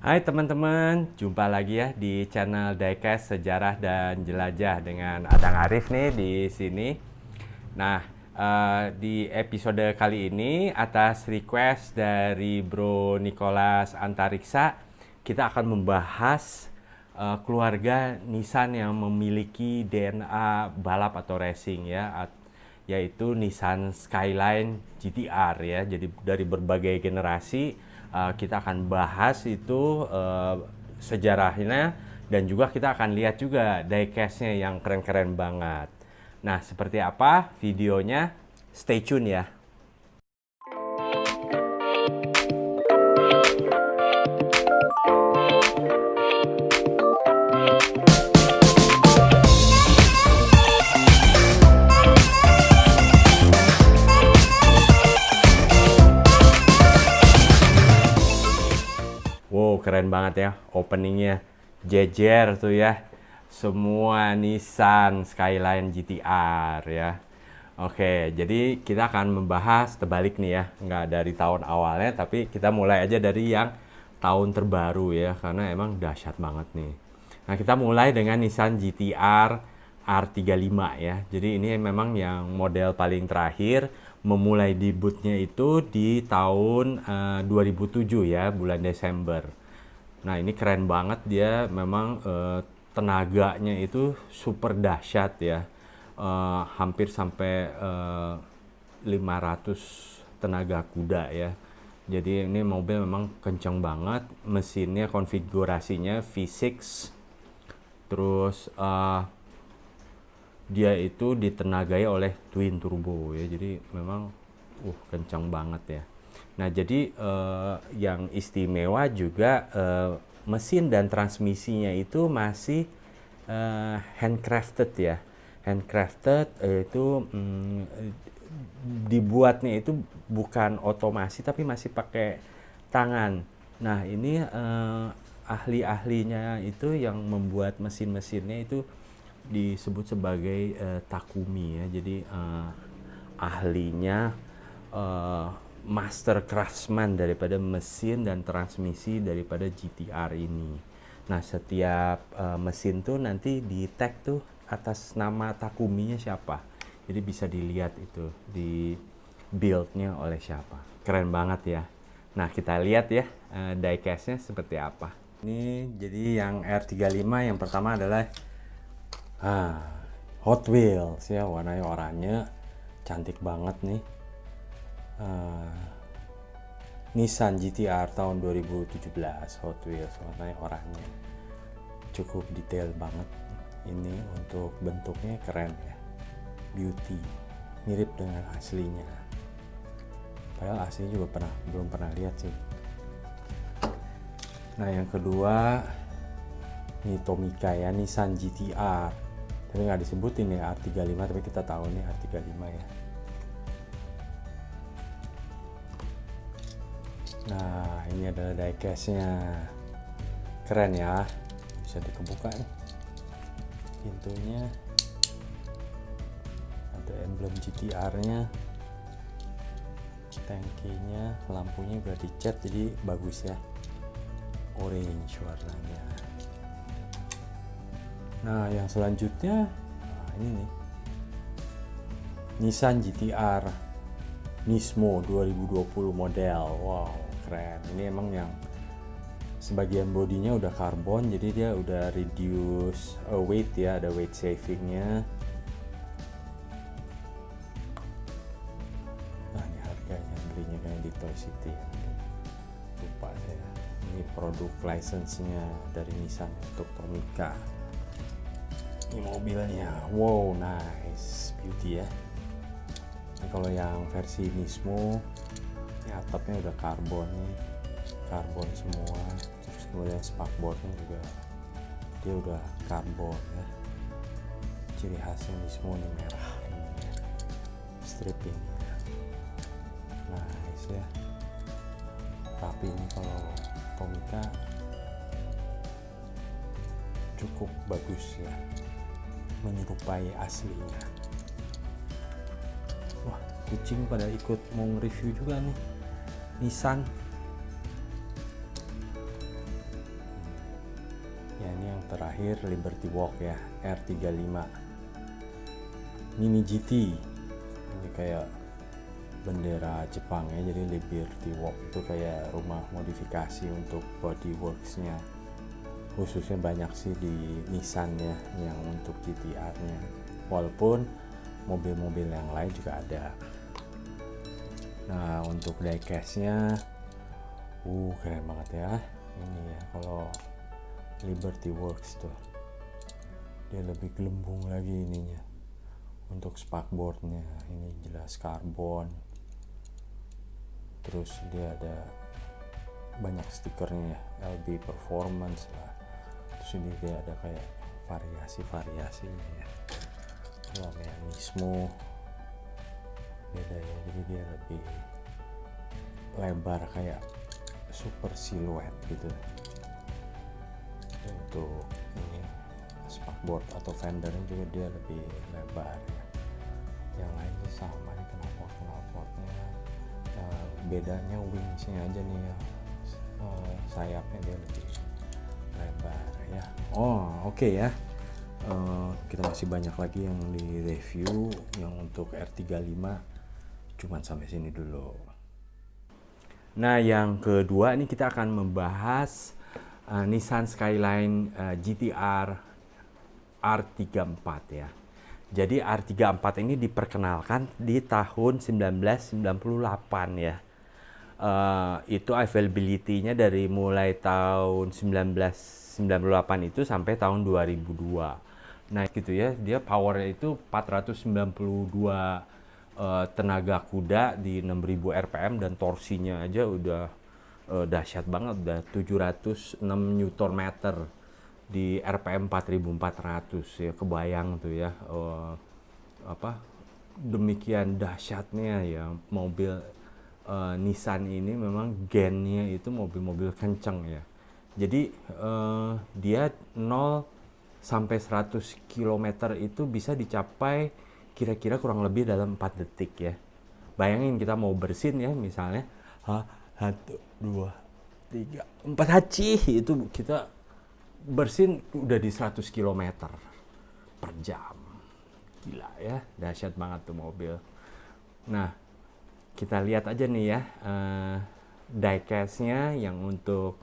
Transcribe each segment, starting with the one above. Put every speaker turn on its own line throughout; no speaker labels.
Hai teman-teman, jumpa lagi ya di channel Diecast Sejarah dan Jelajah dengan Adang Arif nih di sini. Nah, di episode kali ini atas request dari Bro Nicholas Antariksa, kita akan membahas keluarga Nissan yang memiliki DNA balap atau racing ya, yaitu Nissan Skyline GT-R ya. Jadi dari berbagai generasi kita akan bahas itu sejarahnya, dan juga kita akan lihat juga diecast-nya yang keren-keren banget. Nah, seperti apa videonya? Stay tune ya. Wow, keren banget ya openingnya. Jejer tuh ya. Semua Nissan Skyline GT-R ya. Oke, jadi kita akan membahas terbalik nih ya. Nggak dari tahun awalnya, tapi kita mulai aja dari yang tahun terbaru ya. Karena emang dahsyat banget nih. Nah, kita mulai dengan Nissan GT-R R35 ya. Jadi ini memang yang model paling terakhir, memulai debutnya itu di tahun 2007 ya, bulan Desember. Nah, ini keren banget, dia memang tenaganya itu super dahsyat ya. Hampir sampai 500 tenaga kuda ya. Jadi ini mobil memang kenceng banget, mesinnya konfigurasinya V6. Terus dia itu ditenagai oleh twin turbo ya, jadi memang kencang banget ya. Nah, jadi yang istimewa juga mesin dan transmisinya itu masih handcrafted ya. Handcrafted itu dibuatnya itu bukan otomasi tapi masih pakai tangan. Nah, ini ahli-ahlinya itu yang membuat mesin-mesinnya itu disebut sebagai Takumi ya. Jadi ahlinya master craftsman daripada mesin dan transmisi daripada GT-R ini. Nah, setiap mesin tuh nanti di tag tuh atas nama Takuminya siapa. Jadi bisa dilihat itu di build-nya oleh siapa. Keren banget ya. Nah, kita lihat ya diecast-nya seperti apa. Ini jadi yang R35 yang pertama adalah Hot Wheels ya, warnanya oranye, cantik banget nih. Nissan GT-R tahun 2017 Hot Wheels, warnanya oranye, cukup detail banget. Ini untuk bentuknya keren ya, beauty, mirip dengan aslinya. Padahal aslinya juga belum pernah lihat sih. Nah, yang kedua ini Tomica ya, Nissan GT-R. Tapi nggak disebutin ya R35, tapi kita tahu nih R35 ya. Nah, ini adalah diecast-nya. Keren ya, bisa dikebuka nih pintunya, ada emblem GT-R-nya, tangkinya, lampunya udah dicat jadi bagus ya, orange warnanya. Nah, yang selanjutnya ini nih, Nissan GT-R Nismo 2020 model. Wow, keren. Ini emang yang sebagian bodinya udah karbon, jadi dia udah reduce weight ya, ada weight savingnya. Nah, ini harganya, belinya kayak di Toy City, lupa saya. Ini produk license-nya dari Nissan untuk Tomica. Ini mobilnya, wow, nice, beauty ya. Ini kalau yang versi Nismo, ini atapnya udah karbon nih, karbon semua. Terus kemudian spakboardnya juga dia udah karbon ya. Ciri khasnya Nismo ini merah ini ya, strippingnya nice ya. Tapi ini kalau Tomica cukup bagus ya, menyerupai aslinya. Wah, kucing pada ikut mau review juga nih Nissan. Ya, ini yang terakhir Liberty Walk ya, R35 Mini GT. Ini kayak bendera Jepang ya, jadi Liberty Walk itu kayak rumah modifikasi untuk bodyworks-nya. Khususnya banyak sih di Nissan ya, yang untuk GTR-nya. Walaupun mobil-mobil yang lain juga ada. Nah, untuk diecast-nya, keren banget ya. Ini ya, kalau Liberty Works tuh, dia lebih gelembung lagi ininya. Untuk spakboardnya, ini jelas karbon. Terus dia ada banyak stikernya ya, LB Performance lah. Terus ini dia ada kayak variasi-variasinya ya. Mechanismo beda ya, jadi dia lebih lebar kayak super siluet gitu. Untuk ini spakboard atau fendernya juga dia lebih lebar ya. Yang lainnya sama nih, knalpotnya bedanya wingsnya aja nih ya, sayapnya dia lebih lebar ya. Oke ya. Kita masih banyak lagi yang di review. Yang untuk R35 cuman sampai sini dulu. Nah, yang kedua ini kita akan membahas Nissan Skyline GTR R34 ya. Jadi R34 ini diperkenalkan di tahun 1998 ya. Itu availability-nya dari mulai tahun 1998 itu sampai tahun 2002. Nah gitu ya, dia powernya itu 492 tenaga kuda di 6000 rpm dan torsinya aja udah dahsyat banget, udah 706 Nm di rpm 4400 ya. Kebayang tuh ya, demikian dahsyatnya ya mobil Nissan ini. Memang gennya itu mobil-mobil kenceng ya. Jadi dia 0 sampai 100 km itu bisa dicapai kira-kira kurang lebih dalam 4 detik ya. Bayangin kita mau bersin ya, misalnya 1, 2, 3, 4 haci, itu kita bersin udah di 100 km per jam. Gila ya, dahsyat banget tuh mobil. Nah, kita lihat aja nih ya diecast-nya yang untuk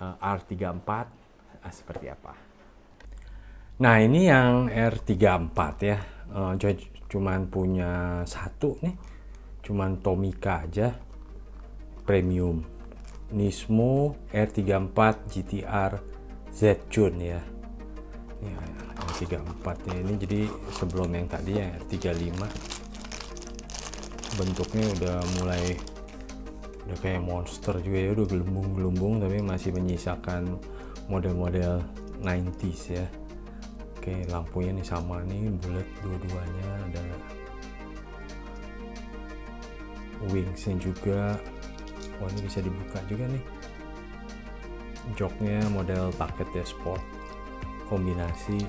R34 seperti apa. Nah, ini yang R34 ya. Cuman punya satu nih, cuman Tomica aja, premium Nismo R34 GTR Z-Tune ya. Ini R34 nya ini, jadi sebelum yang tadi yang R35 bentuknya udah mulai kayak monster juga ya, udah gelembung-gelembung tapi masih menyisakan model-model 90s ya. Oke, lampunya nih sama nih, bulat dua-duanya, ada wingsnya juga. Ini bisa dibuka juga nih. Joknya model bucket ya, sport, kombinasi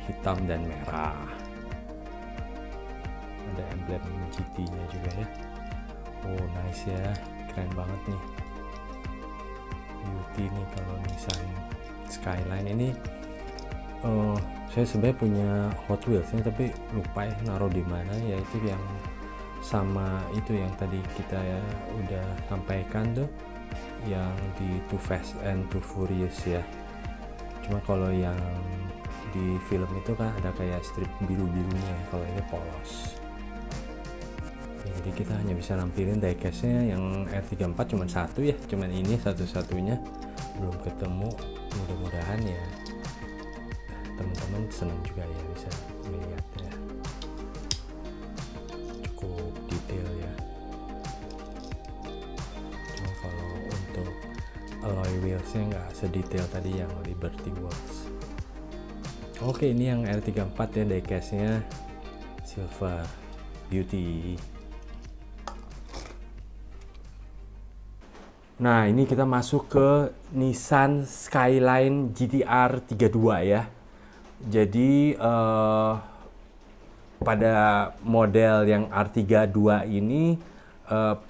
hitam dan merah. Ada emblem GT-nya juga ya. Nice ya, keren banget nih. Beauty nih kalau Nissan Skyline ini. Saya sebenarnya punya Hot Wheels-nya tapi lupa ya naruh di mana, yaitu yang sama itu yang tadi kita ya udah sampaikan tuh, yang di Too Fast and Too Furious ya. Cuma kalau yang di film itu kan ada kayak strip biru-birunya, kalau ini polos. Jadi kita hanya bisa nampilin diecast-nya yang R34 cuma satu ya, cuman ini satu-satunya, belum ketemu. Mudah-mudahan ya teman-teman senang juga ya bisa melihatnya, cukup detail ya. Cuma kalau untuk alloy wheelsnya nggak sedetail tadi yang Liberty Works. Oke, ini yang R34 ya, diecast-nya silver beauty. Nah, ini kita masuk ke Nissan Skyline GTR 32 ya. Jadi pada model yang R32 ini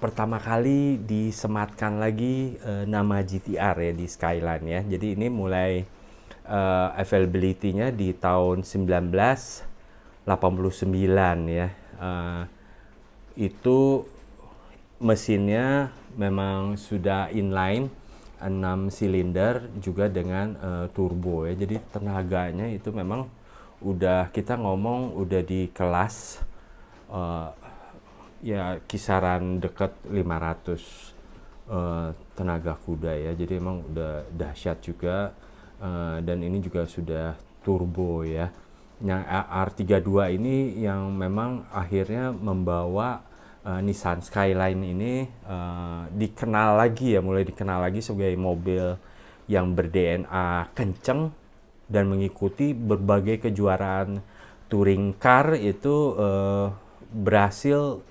pertama kali disematkan lagi nama GTR ya di Skyline ya. Jadi ini mulai availability-nya di tahun 1989 ya. Itu mesinnya memang sudah inline 6 silinder juga dengan turbo ya. Jadi tenaganya itu memang udah, kita ngomong udah di kelas ya kisaran dekat 500 tenaga kuda ya. Jadi emang udah dahsyat juga, dan ini juga sudah turbo ya. Yang R32 ini yang memang akhirnya membawa Nissan Skyline ini dikenal lagi ya, mulai dikenal lagi sebagai mobil yang ber-DNA kenceng dan mengikuti berbagai kejuaraan touring car itu, berhasil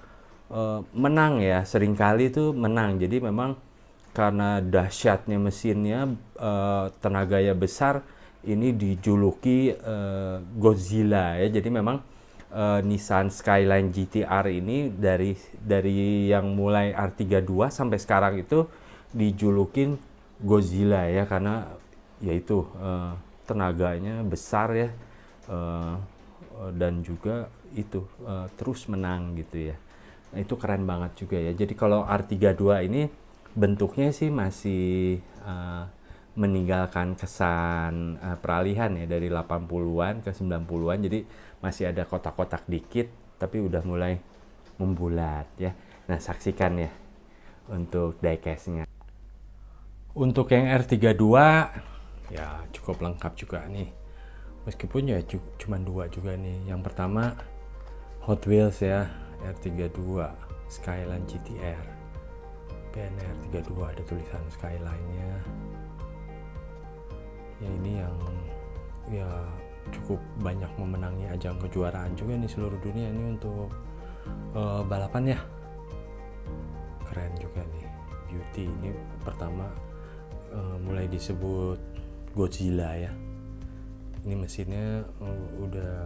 menang ya, seringkali itu menang. Jadi memang karena dahsyatnya mesinnya, tenaganya besar, ini dijuluki Godzilla ya. Jadi memang Nissan Skyline GT-R ini dari yang mulai R32 sampai sekarang itu dijulukin Godzilla ya, karena yaitu tenaganya besar ya, dan juga itu terus menang gitu ya. Nah, itu keren banget juga ya. Jadi kalau R32 ini bentuknya sih masih meninggalkan kesan peralihan ya, dari 80-an ke 90-an. Jadi masih ada kotak-kotak dikit, tapi udah mulai membulat ya. Nah, saksikan ya untuk diecast-nya. Untuk yang R32 ya cukup lengkap juga nih. Meskipun ya cuma 2 juga nih. Yang pertama Hot Wheels ya, R32 Skyline GT-R. PNR 32 ada tulisan Skyline-nya. Ya ini yang ya cukup banyak memenangi ajang kejuaraan juga nih seluruh dunia ini untuk balapan ya. Keren juga nih. Beauty ini pertama mulai disebut Godzilla ya. Ini mesinnya udah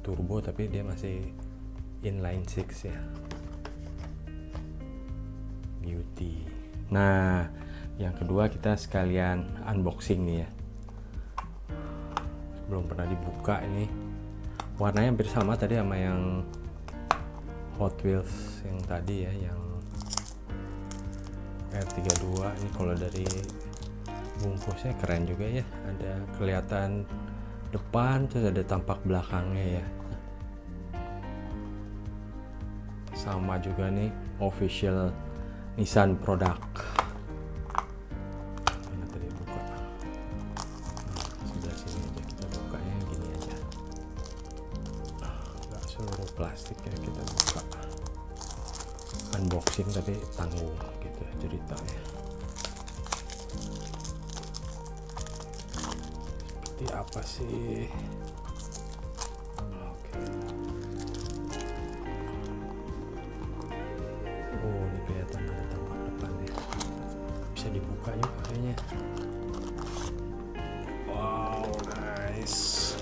turbo tapi dia masih inline 6 ya. Beauty. Nah, yang kedua kita sekalian unboxing nih ya. Belum pernah dibuka ini. Warnanya hampir sama tadi sama yang Hot Wheels yang tadi ya, yang R32. Ini kalau dari bungkusnya keren juga ya. Ada kelihatan depan, terus ada tampak belakangnya ya. Sama juga nih official Nissan produk. Mana tadi buka? Sebelah sini aja kita bukanya, gini aja. Nggak seluruh plastik ya kita buka. Unboxing tapi tanggung gitu ceritanya. Seperti apa sih? Oke. Oh, ini kelihatan ada tampak depannya. Bisa dibuka juga kayaknya. Wow, nice.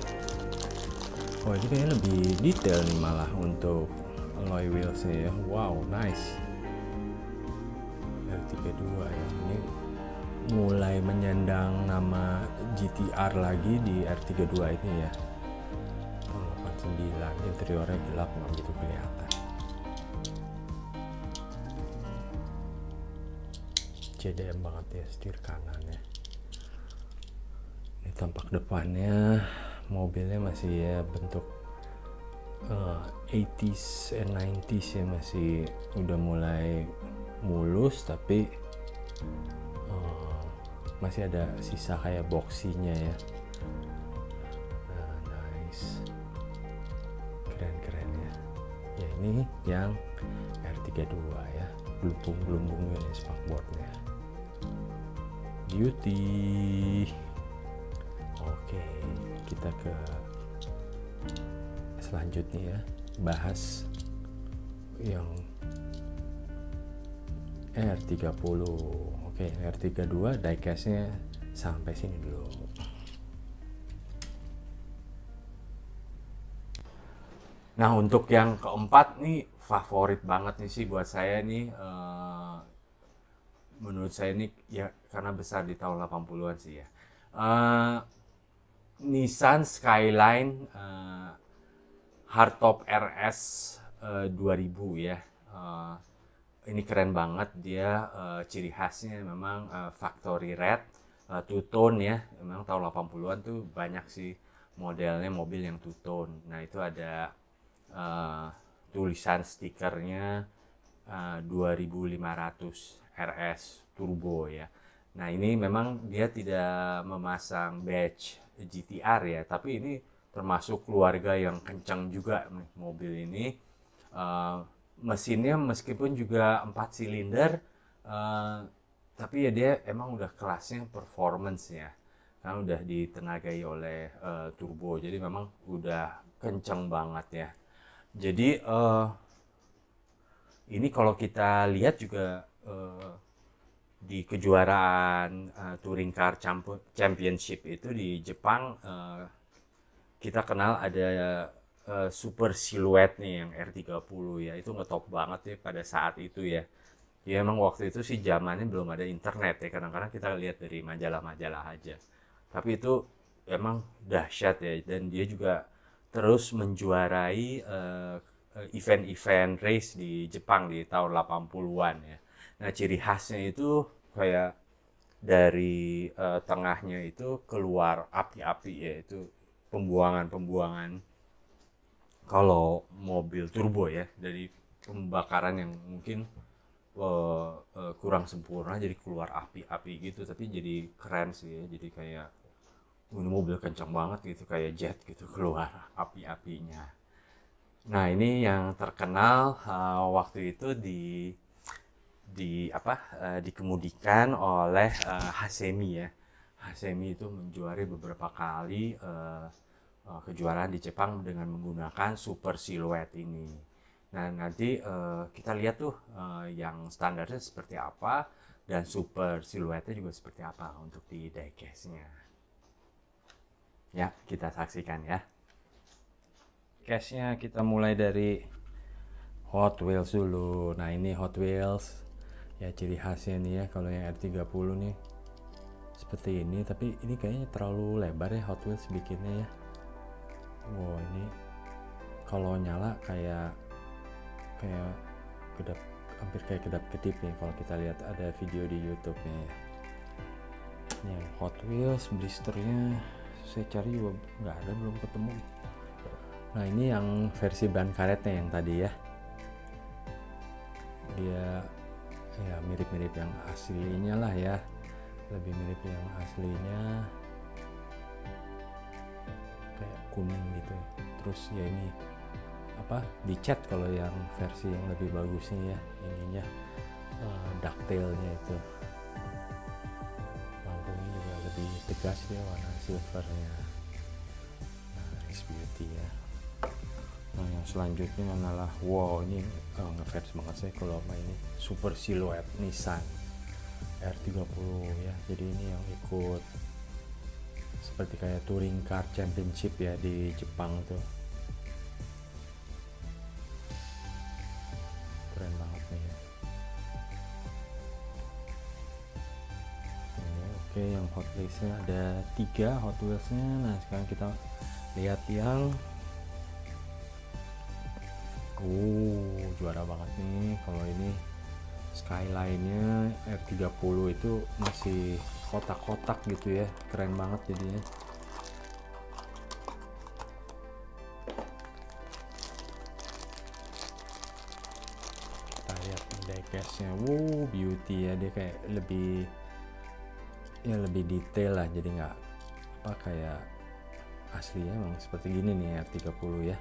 Oh, ini kayaknya lebih detail nih malah untuk alloy wheelsnya ya. Wow, nice. R32 ya. Ini mulai menyandang nama GT-R lagi di R32 ini ya. Tahun 89, interiornya gelap nggak begitu kelihatan. CDM banget ya, setir kanan ya. Ini tampak depannya, mobilnya masih ya bentuk 80s and 90s ya, masih udah mulai mulus tapi masih ada sisa kayak boxinya ya. Nah, nice, keren ya. Ya ini yang R32 ya, gelembung-gelembung ini spakboardnya. Beauty. Oke, kita ke selanjutnya ya, bahas yang R30. Oke, R32 diecast-nya sampai sini dulu. Nah, untuk yang keempat nih favorit banget nih sih buat saya nih, menurut saya ini ya karena besar di tahun 80-an sih ya. Nissan Skyline Hardtop RS 2000 ya. Ini keren banget dia, ciri khasnya memang factory red, two tone ya. Memang tahun 80-an tuh banyak sih modelnya mobil yang two tone. Nah, itu ada tulisan stikernya 2500 RS turbo ya. Nah, ini memang dia tidak memasang badge GTR ya, tapi ini termasuk keluarga yang kencang juga nih, mobil ini. Mesinnya meskipun juga 4 silinder, tapi ya dia emang udah kelasnya performance ya, karena udah ditenagai oleh turbo, jadi memang udah kenceng banget ya. Jadi ini kalau kita lihat juga di kejuaraan Touring Car Championship itu di Jepang, kita kenal ada super silhouette nih yang R30 ya, itu ngetop banget ya pada saat itu ya. Ya emang waktu itu sih zamannya belum ada internet ya, kadang-kadang kita lihat dari majalah-majalah aja. Tapi itu emang dahsyat ya, dan dia juga terus menjuarai event-event race di Jepang di tahun 80-an ya. Nah, ciri khasnya itu kayak dari tengahnya itu keluar api-api ya, itu pembuangan-pembuangan kalau mobil turbo ya, dari pembakaran yang mungkin kurang sempurna jadi keluar api-api gitu, tapi jadi keren sih ya, jadi kayak ini mobil kencang banget gitu, kayak jet gitu keluar api-apinya. Nah, ini yang terkenal waktu itu dikemudikan oleh Hasemi ya. Hasemi itu menjuari beberapa kali kejuaraan di Jepang dengan menggunakan super silhouette ini. Nah, nanti kita lihat tuh yang standarnya seperti apa dan super silhouette juga seperti apa untuk di diecast-nya. Ya, kita saksikan ya. Case-nya kita mulai dari Hot Wheels dulu. Nah, ini Hot Wheels. Ya, ciri khasnya nih ya, kalau yang R30 nih seperti ini, tapi ini kayaknya terlalu lebar ya Hot Wheels bikinnya ya. Wow, ini kalau nyala kayak kedap, hampir kayak kedap-kedip ya kalau kita lihat ada video di YouTube-nya ya. Ini Hot Wheels blisternya saya cari juga nggak ada, belum ketemu. Nah, ini yang versi ban karetnya yang tadi ya, dia ya mirip-mirip yang aslinya lah ya, lebih mirip yang aslinya, kayak kuning gitu. Terus ya ini dicat kalau yang versi yang lebih bagusnya ya, ininya detailnya itu, lampunya juga lebih tegas ya, warna silvernya. Nice beauty ya. Nah, yang selanjutnya adalah wow, ini ngefans banget saya kalau sama ini super silhouette Nissan R30 ya. Jadi ini yang ikut seperti kayak Touring Car Championship ya di Jepang tuh. Keren banget nih ya. Ini oke, yang Hot Wheels-nya ada 3 Hot Wheels-nya. Nah, sekarang kita lihat yang juara banget nih. Kalau ini Skyline-nya R30 itu masih kotak-kotak gitu ya, keren banget jadinya. Kita lihat diecast-nya, beauty ya, dia kayak lebih detail lah, jadi nggak kayak aslinya emang seperti gini nih R30 ya.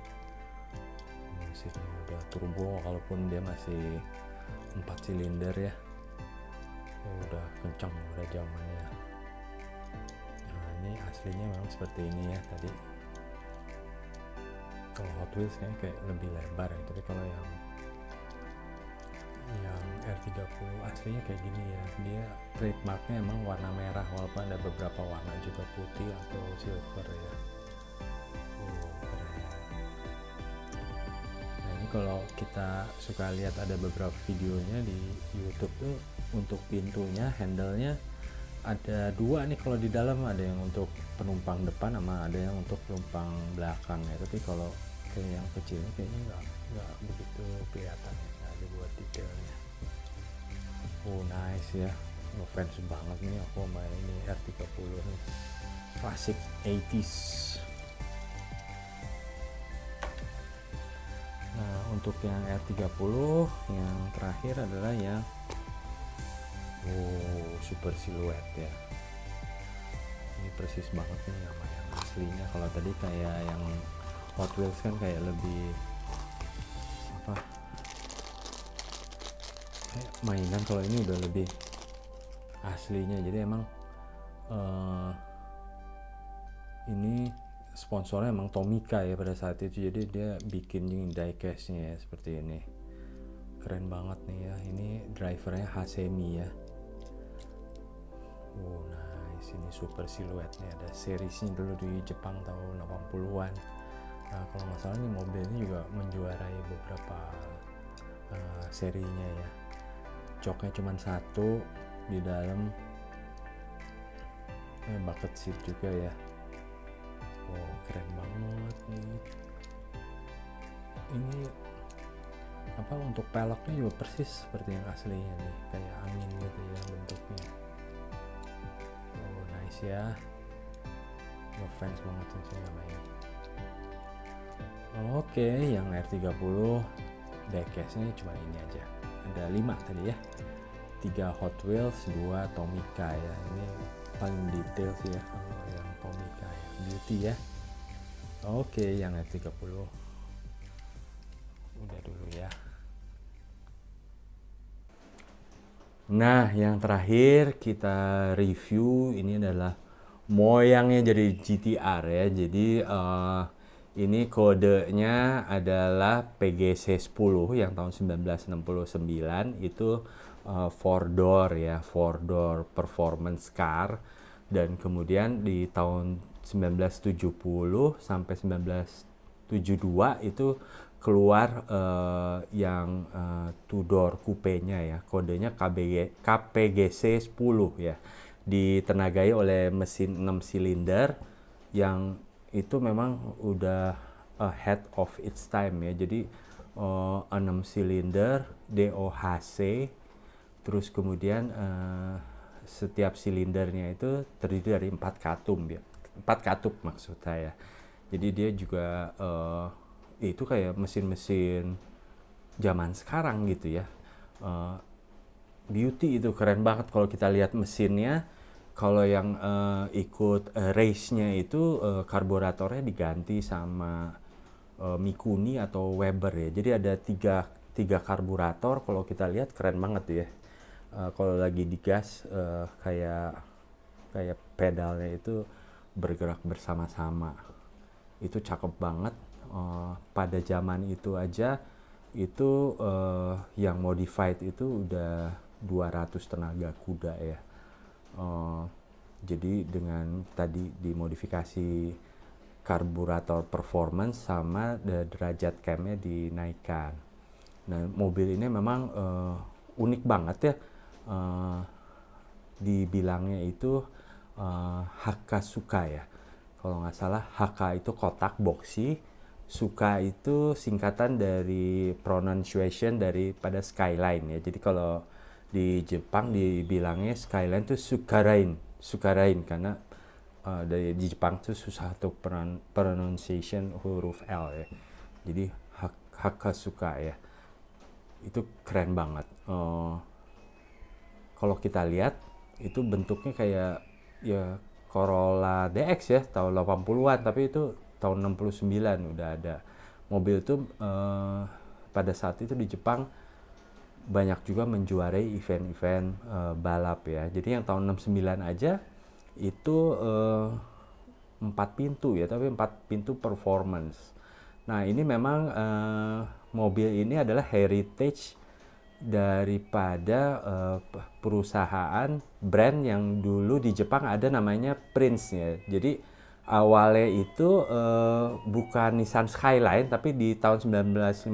Mesinnya udah turbo, walaupun dia masih 4 silinder ya, udah kencang udah zamannya. Nah, ini aslinya memang seperti ini ya tadi. Kalau Hot Wheels kayaknya kayak lebih lebar ya, tapi kalau yang R30 aslinya kayak gini ya, dia trademarknya emang warna merah, walaupun ada beberapa warna juga putih atau silver ya. Kalau kita suka lihat ada beberapa videonya di YouTube tuh, untuk pintunya, handle-nya ada dua nih kalau di dalam, ada yang untuk penumpang depan sama ada yang untuk penumpang belakang ya. Tapi kalau kayak yang kecilnya kayaknya nggak begitu kelihatan ya, nggak ada buat detailnya. Oh nice ya, ngefans banget nih aku sama ini R30 nih, klasik 80s. Nah untuk yang R30 yang terakhir adalah yang super siluet ya. Ini persis banget nih sama yang aslinya. Kalau tadi kayak yang Hot Wheels kan kayak lebih apa, kayak mainan. Kalau ini udah lebih aslinya. Jadi emang ini sponsornya emang Tomica ya pada saat itu. Jadi dia bikin diecastnya ya seperti ini. Keren banget nih ya. Ini drivernya Hasemi ya. Oh nice, ini super siluetnya. Ada seriesnya dulu di Jepang tahun 80-an. Nah kalau nggak salah nih mobil ini juga menjuarai beberapa serinya ya. Joknya cuma satu, di dalam bucket seat juga ya. Oh keren banget nih. Ini apa, untuk peleknya juga persis seperti yang aslinya nih, kayak angin gitu ya bentuknya. Oh nice ya, ngefans banget sih sama ini. Oke, yang R30 diecastnya cuma ini aja, ada 5 tadi ya, 3 Hot Wheels, 2 Tomica ya. Ini paling detail sih ya kalau yang Tomica ya, beauty ya. Oke, yang R30 udah dulu ya. Nah yang terakhir kita review ini adalah moyangnya jadi GTR ya. Jadi ini kodenya adalah PGC 10 yang tahun 1969. Itu 4-door ya, 4-door performance car. Dan kemudian di tahun 1970 sampai 1972 itu keluar yang two-door coupe-nya ya, kodenya KPGC 10 ya, ditenagai oleh mesin 6 silinder yang itu memang udah ahead of its time ya. Jadi 6 silinder DOHC, terus kemudian setiap silindernya itu terdiri dari 4 katup ya, 4 katup maksud saya. Jadi dia juga itu kayak mesin-mesin zaman sekarang gitu ya. Beauty itu keren banget kalau kita lihat mesinnya. Kalau yang ikut race-nya itu karburatornya diganti sama Mikuni atau Weber ya. Jadi ada tiga karburator. Kalau kita lihat keren banget ya. Kalau lagi digas kayak pedalnya itu bergerak bersama-sama. Itu cakep banget. Pada zaman itu aja itu yang modified itu udah 200 tenaga kuda ya. Jadi dengan tadi dimodifikasi karburator performance sama derajat camnya dinaikkan. Nah mobil ini memang unik banget ya. Dibilangnya itu Hakasuka ya. Kalau nggak salah Haka itu kotak boxy, Suka itu singkatan dari pronunciation daripada skyline ya. Jadi kalau di Jepang dibilangnya skyline itu sukarain karena di Jepang tuh susah untuk pronunciation huruf L ya. Jadi Hakasuka ya. Itu keren banget. Kalau kita lihat itu bentuknya kayak ya Corolla DX ya tahun 80-an, tapi itu tahun 69 udah ada. Mobil itu pada saat itu di Jepang banyak juga menjuarai event-event balap ya. Jadi yang tahun 69 aja itu 4 pintu ya, tapi 4 pintu performance. Nah ini memang mobil ini adalah heritage daripada perusahaan brand yang dulu di Jepang ada namanya Prince ya. Jadi awalnya itu bukan Nissan Skyline, tapi di tahun 1957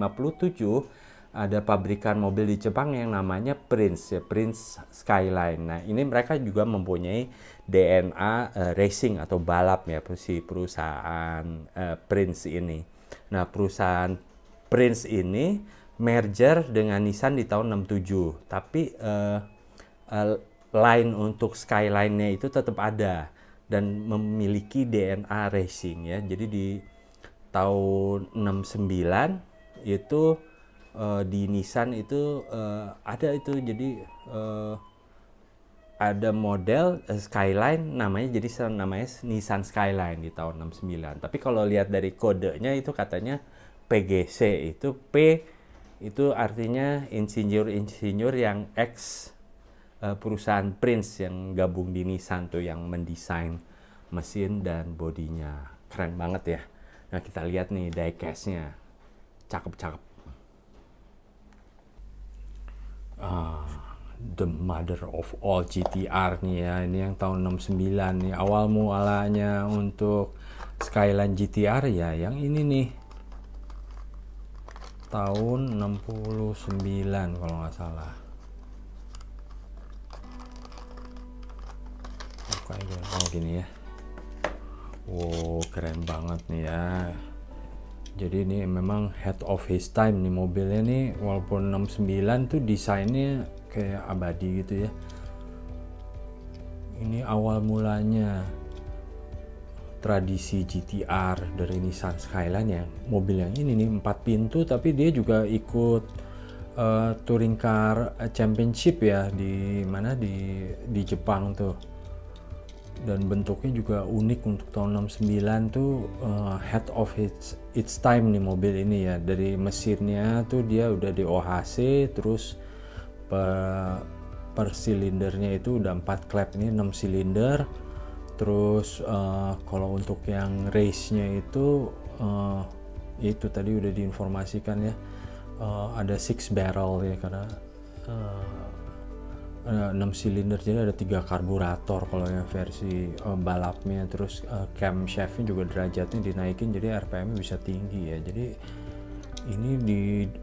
ada pabrikan mobil di Jepang yang namanya Prince ya, Prince Skyline. Nah, ini mereka juga mempunyai DNA racing atau balap ya, si perusahaan Prince ini. Nah, perusahaan Prince ini merger dengan Nissan di tahun 67, tapi line untuk Skyline-nya itu tetap ada dan memiliki DNA racing ya. Jadi di tahun 69 itu di Nissan itu ada itu, jadi ada model Skyline namanya, jadi namanya Nissan Skyline di tahun 69. Tapi kalau lihat dari kodenya itu katanya PGC, itu P itu artinya insinyur-insinyur yang ex perusahaan Prince yang gabung di Nissan tuh, yang mendesain mesin dan bodinya. Keren banget ya. Nah, kita lihat nih diecast-nya. Cakep-cakep. The mother of all GTR nih ya. Ini yang tahun 69 nih. Awal mulanya untuk Skyline GTR ya yang ini nih. Tahun 69 kalau nggak salah. Oh gini ya. Wow, keren banget nih ya. Jadi ini memang head of his time nih mobilnya nih, walaupun 69 tuh desainnya kayak abadi gitu ya. Ini awal mulanya tradisi GTR dari Nissan Skyline ya. Mobil yang ini nih 4 pintu, tapi dia juga ikut touring car championship ya di mana di Jepang tuh. Dan bentuknya juga unik untuk tahun 69 tuh, head of its time nih mobil ini ya. Dari mesinnya tuh dia udah di OHC, terus per silindernya itu udah 4 klep, ini 6 silinder. Terus kalau untuk yang race-nya itu tadi udah diinformasikan ya, ada 6 barrel ya, karena 6 silinder, jadi ada 3 karburator kalau yang versi balapnya. Terus camshaftnya juga derajatnya dinaikin, jadi RPM bisa tinggi ya. Jadi ini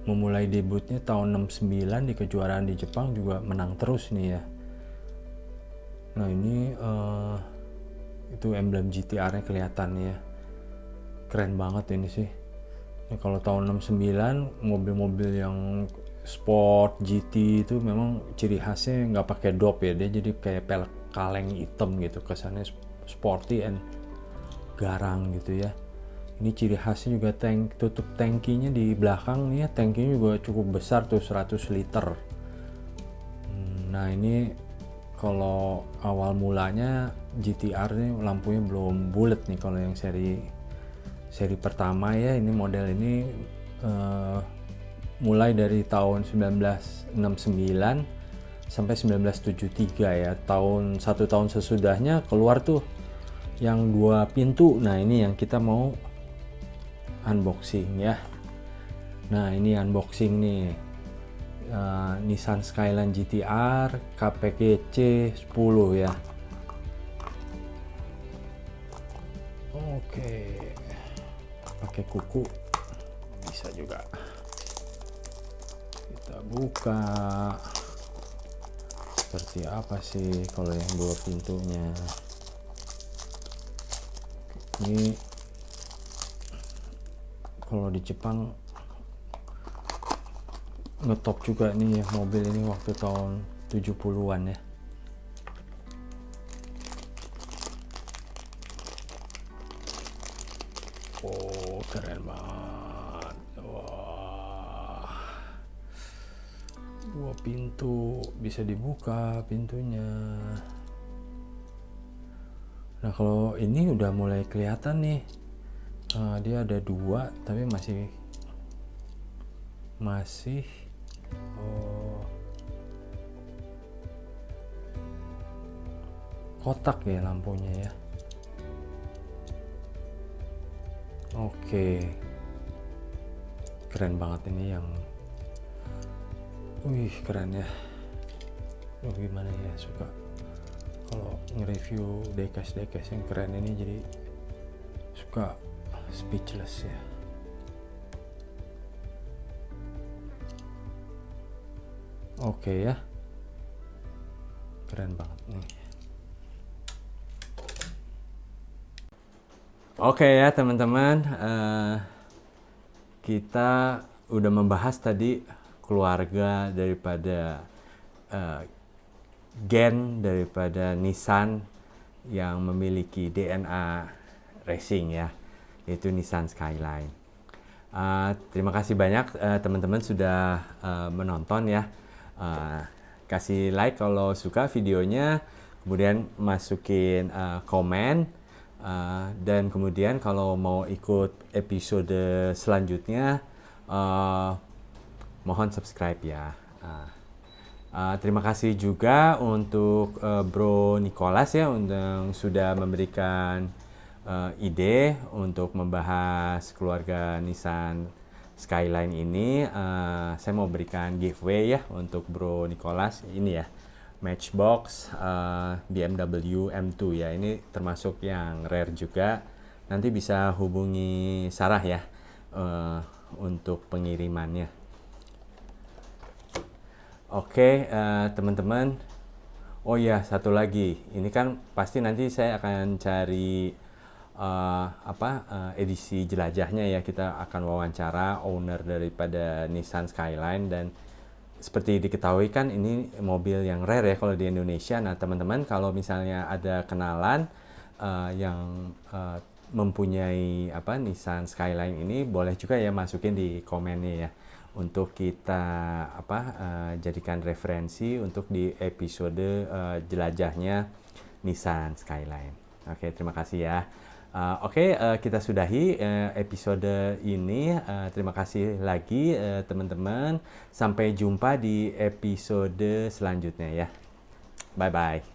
memulai debutnya tahun 69 di kejuaraan di Jepang, juga menang terus nih ya. Nah ini itu emblem GTR-nya kelihatan ya. Keren banget ini sih. Nah, kalau tahun 69 mobil-mobil yang sport GT itu memang ciri khasnya nggak pakai dop ya, dia jadi kayak pelek kaleng hitam gitu, kesannya sporty and garang gitu ya. Ini ciri khasnya juga tutup tangkinya di belakang nih ya, tangkinya juga cukup besar tuh, 100 liter. Nah ini kalau awal mulanya GTR nih lampunya belum bulat nih kalau yang seri pertama ya. Ini model ini mulai dari tahun 1969 sampai 1973 ya. Satu tahun sesudahnya keluar tuh yang 2 pintu. Nah ini yang kita mau unboxing ya. Nah ini unboxing nih, Nissan Skyline GTR KPGC 10 ya. Oke, pakai kuku bisa juga. Kita buka, seperti apa sih kalau yang 2 pintunya. Ini kalau di Jepang ngetop juga nih ya mobil ini waktu tahun 70-an ya. Oh keren banget. Wah, 2 pintu bisa dibuka pintunya. Nah kalau ini udah mulai kelihatan nih, dia ada 2 tapi masih kotak ya lampunya ya. Oke, keren banget ini yang keren ya. Gimana ya, suka kalau nge-review diecast yang keren ini, jadi suka speechless ya. Oke ya, keren banget nih. Oke ya teman-teman, kita udah membahas tadi keluarga daripada gen daripada Nissan yang memiliki DNA racing ya, yaitu Nissan Skyline. Terima kasih banyak teman-teman sudah menonton ya. Kasih like kalau suka videonya, kemudian masukin komen, dan kemudian kalau mau ikut episode selanjutnya mohon subscribe ya. Terima kasih juga untuk Bro Nicholas ya yang sudah memberikan ide untuk membahas keluarga Nissan Skyline ini. Saya mau berikan giveaway ya untuk Bro Nicholas ini ya, Matchbox BMW M2 ya. Ini termasuk yang rare juga. Nanti bisa hubungi Sarah ya untuk pengirimannya. Oke, teman-teman. Oh ya, satu lagi. Ini kan pasti nanti saya akan cari edisi jelajahnya ya. Kita akan wawancara owner daripada Nissan Skyline, dan seperti diketahui kan ini mobil yang rare ya kalau di Indonesia. Nah, teman-teman kalau misalnya ada kenalan yang mempunyai Nissan Skyline ini, boleh juga ya masukin di komennya ya, untuk kita jadikan referensi untuk di episode jelajahnya Nissan Skyline. Oke, terima kasih ya. Kita sudahi episode ini. Terima kasih lagi teman-teman. Sampai jumpa di episode selanjutnya ya. Bye-bye.